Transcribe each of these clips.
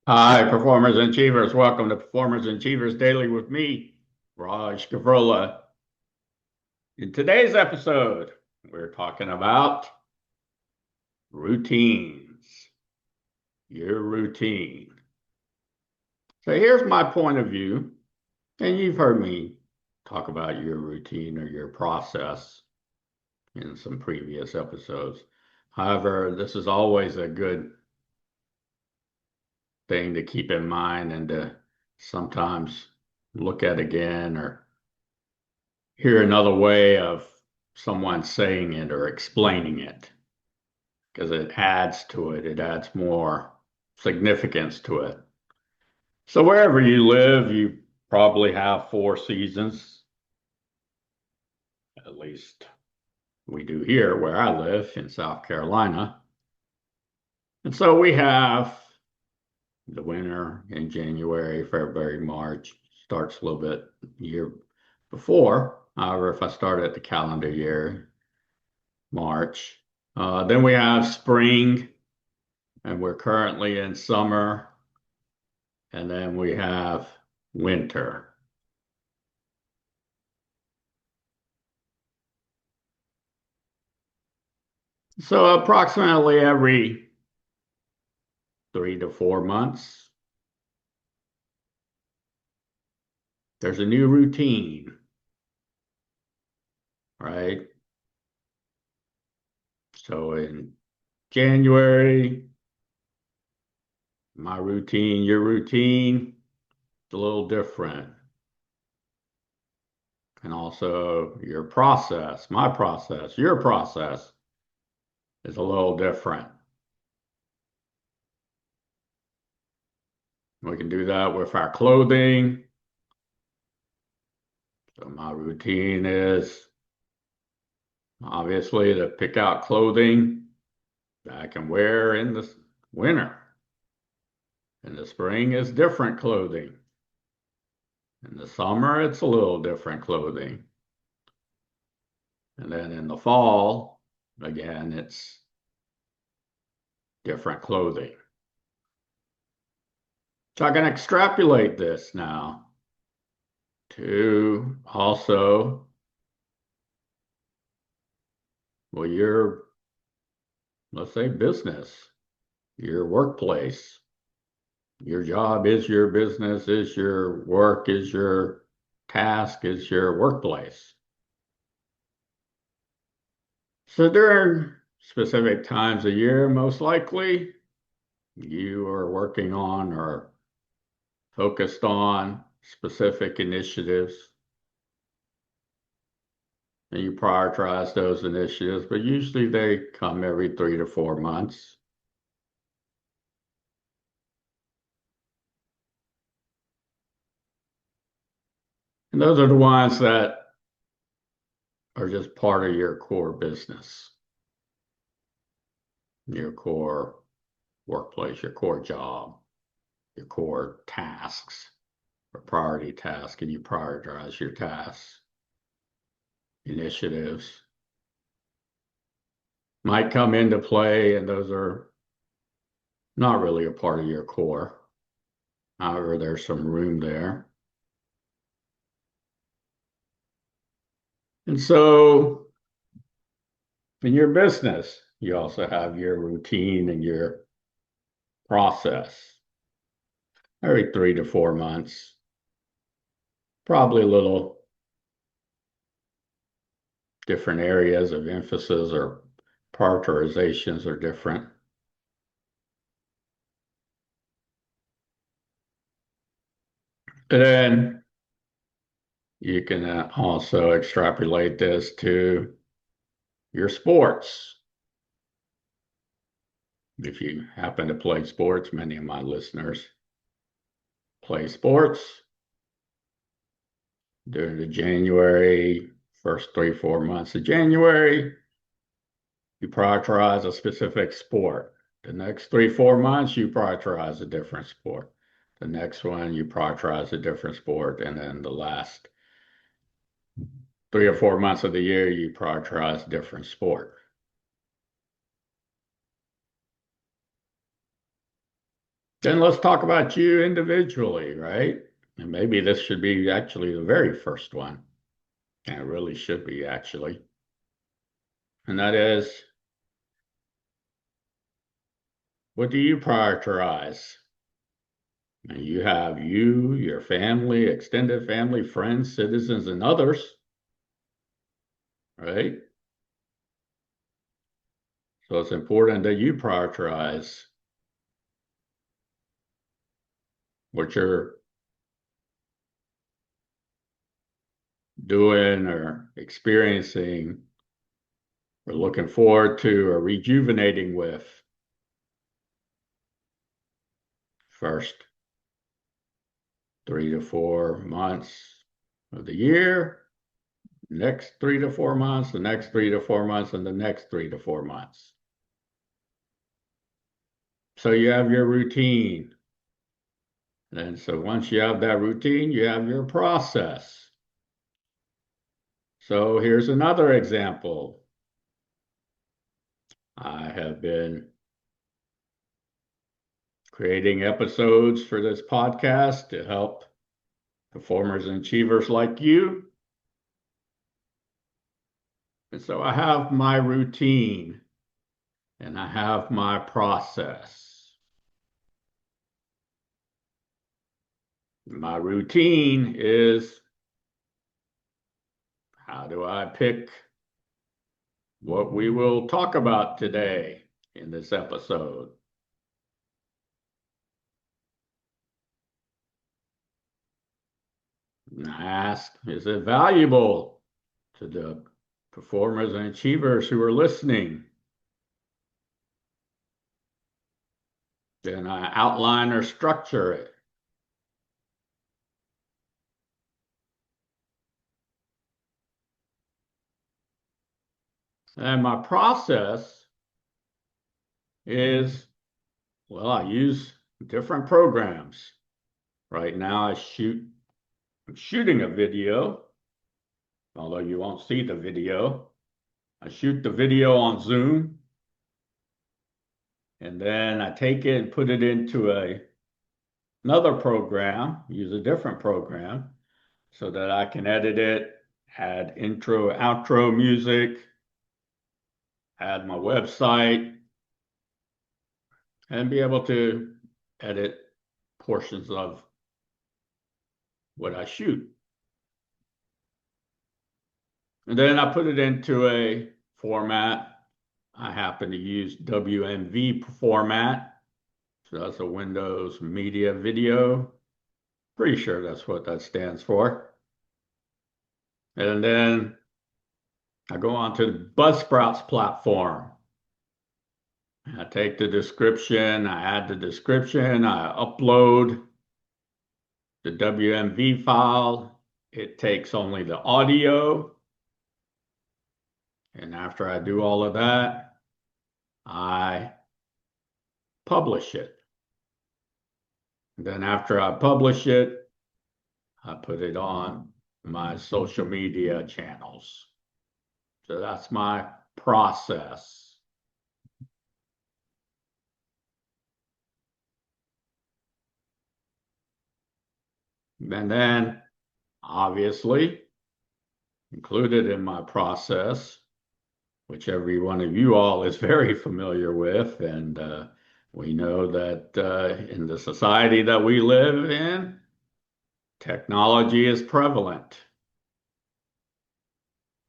Hi, performers and achievers. Welcome to Performers and Achievers Daily with me, Raj Gavurla. In today's episode, we're talking about routines, your routine. So here's my point of view, and you've heard me talk about your routine or your process in some previous episodes. However, this is always a good thing to keep in mind and to sometimes look at again or hear another way of someone saying it or explaining it because it adds to it. It adds more significance to it. So wherever you live, you probably have four seasons. At least we do here where I live in South Carolina. And so we have the winter in January, February, March, starts a little bit year before. However, if I start at the calendar year, March. Then we have spring, and we're currently in summer. And then we have winter. So approximately every 3 to 4 months, there's a new routine, right? So in January, my routine, your routine, it's a little different. And also your process, my process, your process is a little different. We can do that with our clothing. So my routine is obviously to pick out clothing that I can wear in the winter. In the spring, it's different clothing. In the summer, it's a little different clothing. And then in the fall, again, it's different clothing. So I can extrapolate this now to also, well, your, let's say, business, your workplace. Your job is your business, is your work, is your task, is your workplace. So during specific times of year, most likely, you are working on or focused on specific initiatives, and you prioritize those initiatives, but usually they come every 3 to 4 months. And those are the ones that are just part of your core business, your core workplace, your core job, your core tasks, or priority task, and you prioritize your tasks, initiatives might come into play, and those are not really a part of your core. However, there's some room there. And so in your business, you also have your routine and your process every 3 to 4 months, probably a little different areas of emphasis or prioritizations are different. And then you can also extrapolate this to your sports. If you happen to play sports, many of my listeners play sports. During the January, first 3, 4 months of January, you prioritize a specific sport. The next 3, 4 months, you prioritize a different sport. The next one, you prioritize a different sport. And then the last 3 or 4 months of the year, you prioritize a different sport. Then let's talk about you individually, right? And maybe this should be actually the very first one. And it really should be actually. And that is, what do you prioritize? And you have you, your family, extended family, friends, citizens, and others, right? So it's important that you prioritize what you're doing or experiencing or looking forward to or rejuvenating with first 3 to 4 months of the year, next 3 to 4 months, the next 3 to 4 months, and the next 3 to 4 months. So you have your routine. And so once you have that routine, you have your process. So here's another example. I have been creating episodes for this podcast to help performers and achievers like you. And so I have my routine and I have my process. My routine is, how do I pick what we will talk about today in this episode? And I ask, is it valuable to the performers and achievers who are listening? Then I outline or structure it. And my process is, well, I use different programs. Right now I'm shooting a video, although you won't see the video. I shoot the video on Zoom, and then I take it and put it into another program, use a different program, so that I can edit it, add intro, outro music, add my website, and be able to edit portions of what I shoot. And then I put it into a format. I happen to use WMV format. So that's a Windows Media Video. Pretty sure that's what that stands for. And then I go on to the Buzzsprouts platform. I take the description, I add the description, I upload the WMV file. It takes only the audio. And after I do all of that, I publish it. And then after I publish it, I put it on my social media channels. So that's my process. And then, obviously, included in my process, which every one of you all is very familiar with, and we know that in the society that we live in, technology is prevalent.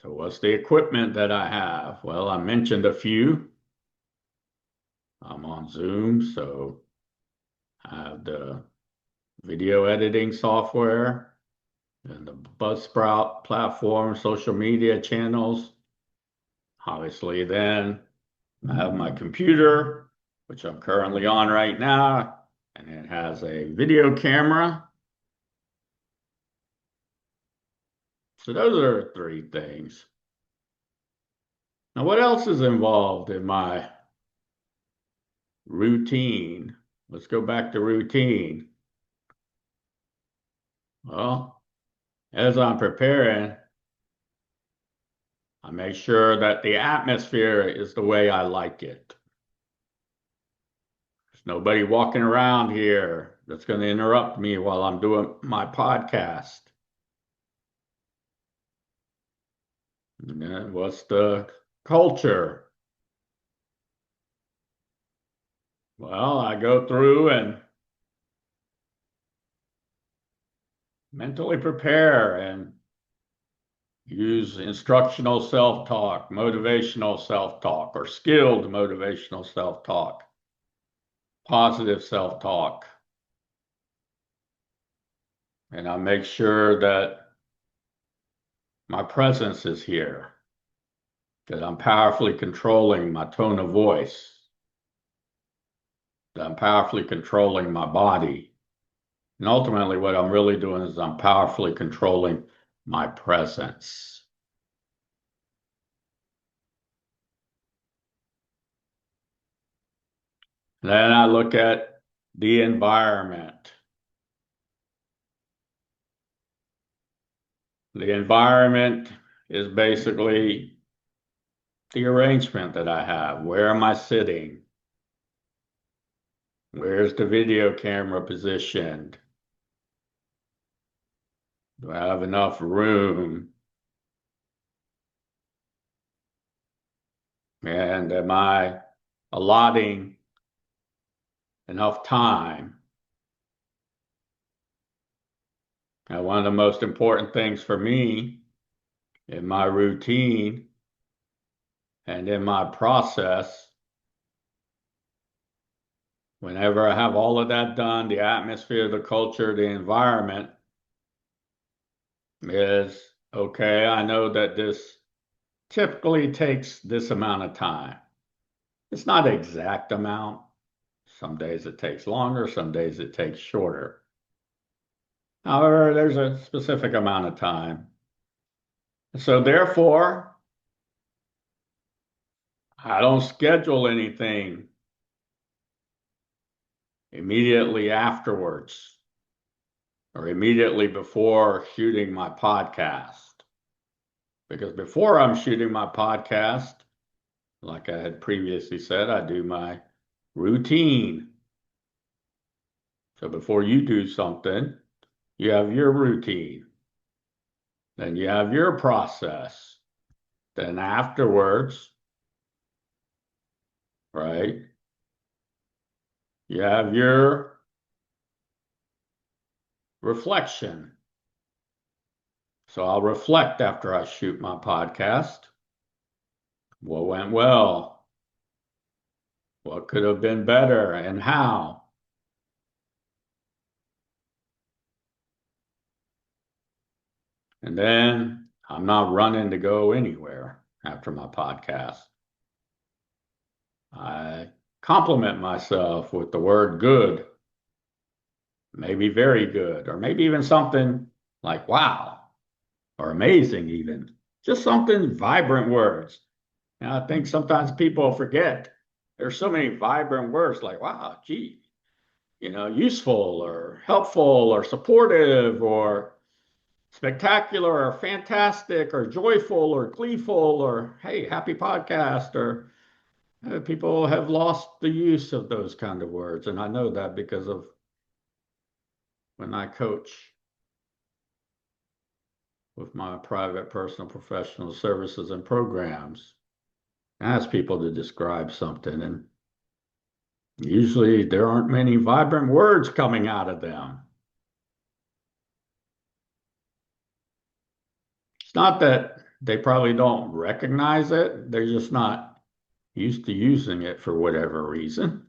So what's the equipment that I have? Well, I mentioned a few. I'm on Zoom, so I have the video editing software and the Buzzsprout platform, social media channels. Obviously, then I have my computer, which I'm currently on right now, and it has a video camera. So those are three things. Now, what else is involved in my routine? Let's go back to routine. Well, as I'm preparing, I make sure that the atmosphere is the way I like it. Nobody walking around here that's going to interrupt me while I'm doing my podcast. And then what's the culture? Well, I go through and mentally prepare and use instructional self-talk, motivational self-talk, or skilled motivational self-talk, positive self-talk. And I make sure that my presence is here, that I'm powerfully controlling my tone of voice, that I'm powerfully controlling my body. And ultimately, what I'm really doing is I'm powerfully controlling my presence. Then I look at the environment. The environment is basically the arrangement that I have. Where am I sitting? Where's the video camera positioned? Do I have enough room? And am I allotting enough time? And one of the most important things for me in my routine and in my process, whenever I have all of that done, the atmosphere, the culture, the environment, is okay, I know that this typically takes this amount of time. It's not an exact amount. Some days it takes longer, some days it takes shorter. However, there's a specific amount of time. So therefore, I don't schedule anything immediately afterwards or immediately before shooting my podcast. Because before I'm shooting my podcast, like I had previously said, I do my routine. So before you do something, you have your routine. Then you have your process. Then afterwards, right, you have your reflection. So I'll reflect after I shoot my podcast. What went well? What could have been better and how? And then I'm not running to go anywhere after my podcast. I compliment myself with the word good, maybe very good, or maybe even something like wow, or amazing even. Just something vibrant words. And I think sometimes people forget there's so many vibrant words like wow, gee, useful or helpful or supportive or spectacular or fantastic or joyful or gleeful or hey, happy podcast or people have lost the use of those kind of words. And I know that because of when I coach with my private, personal, professional services and programs, I ask people to describe something. And usually there aren't many vibrant words coming out of them. It's not that they probably don't recognize it, they're just not used to using it for whatever reason.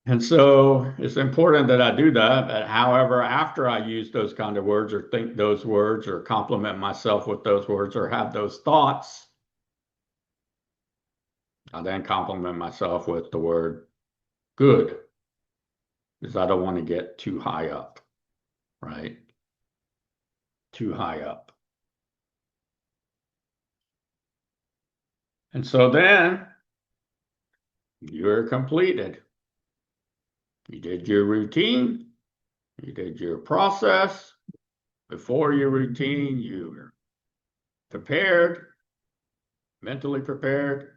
And so it's important that I do that. But however, after I use those kind of words or think those words or compliment myself with those words or have those thoughts, I then compliment myself with the word good because I don't want to get too high up, right? Too high up. And so then you're completed. You did your routine, you did your process. Before your routine, you were prepared, mentally prepared.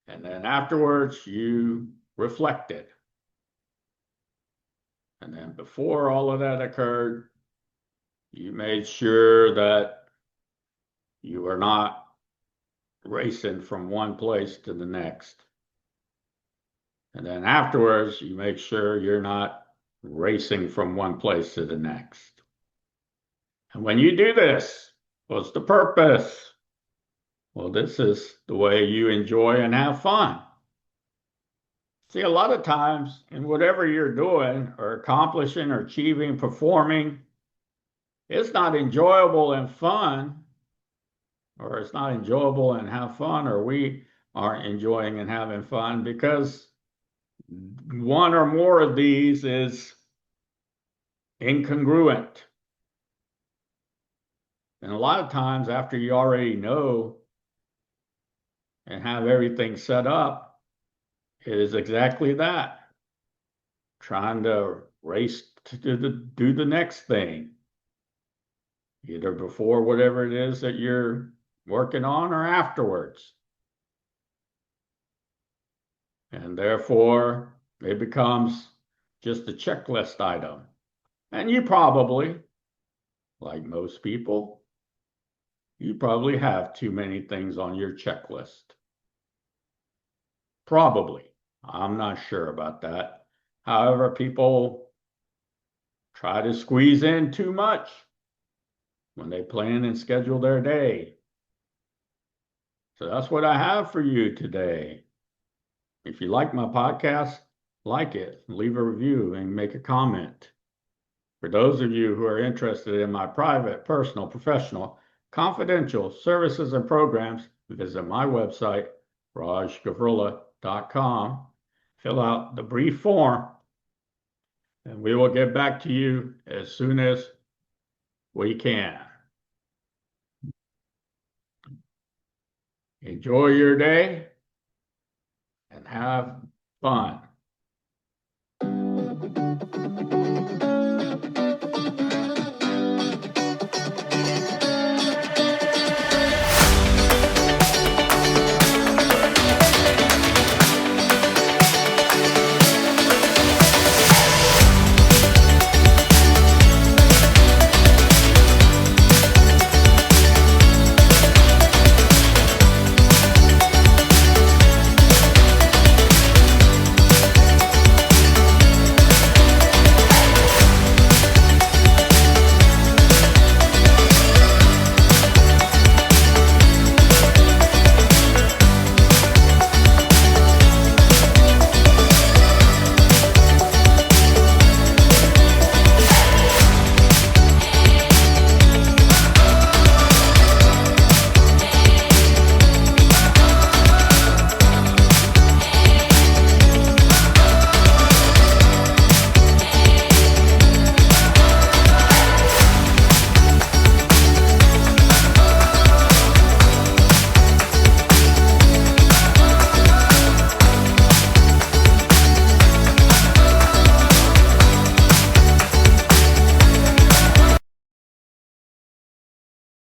And then afterwards, you reflected. And then before all of that occurred, you made sure that you are not racing from one place to the next. And then afterwards, you make sure you're not racing from one place to the next. And when you do this, what's the purpose? Well, this is the way you enjoy and have fun. See, a lot of times in whatever you're doing or accomplishing or achieving, performing, it's not enjoyable and fun, or it's not enjoyable and have fun, or we aren't enjoying and having fun because one or more of these is incongruent. And a lot of times, after you already know and have everything set up, it is exactly that. Trying to race to do the next thing, either before whatever it is that you're working on or afterwards. And therefore, it becomes just a checklist item. And you probably, like most people, you probably have too many things on your checklist. Probably. I'm not sure about that. However, people try to squeeze in too much when they plan and schedule their day. So that's what I have for you today. If you like my podcast, like it, leave a review, and make a comment. For those of you who are interested in my private, personal, professional, confidential services and programs, visit my website, rajgavurla.com. Fill out the brief form, and we will get back to you as soon as we can. Enjoy your day and have fun.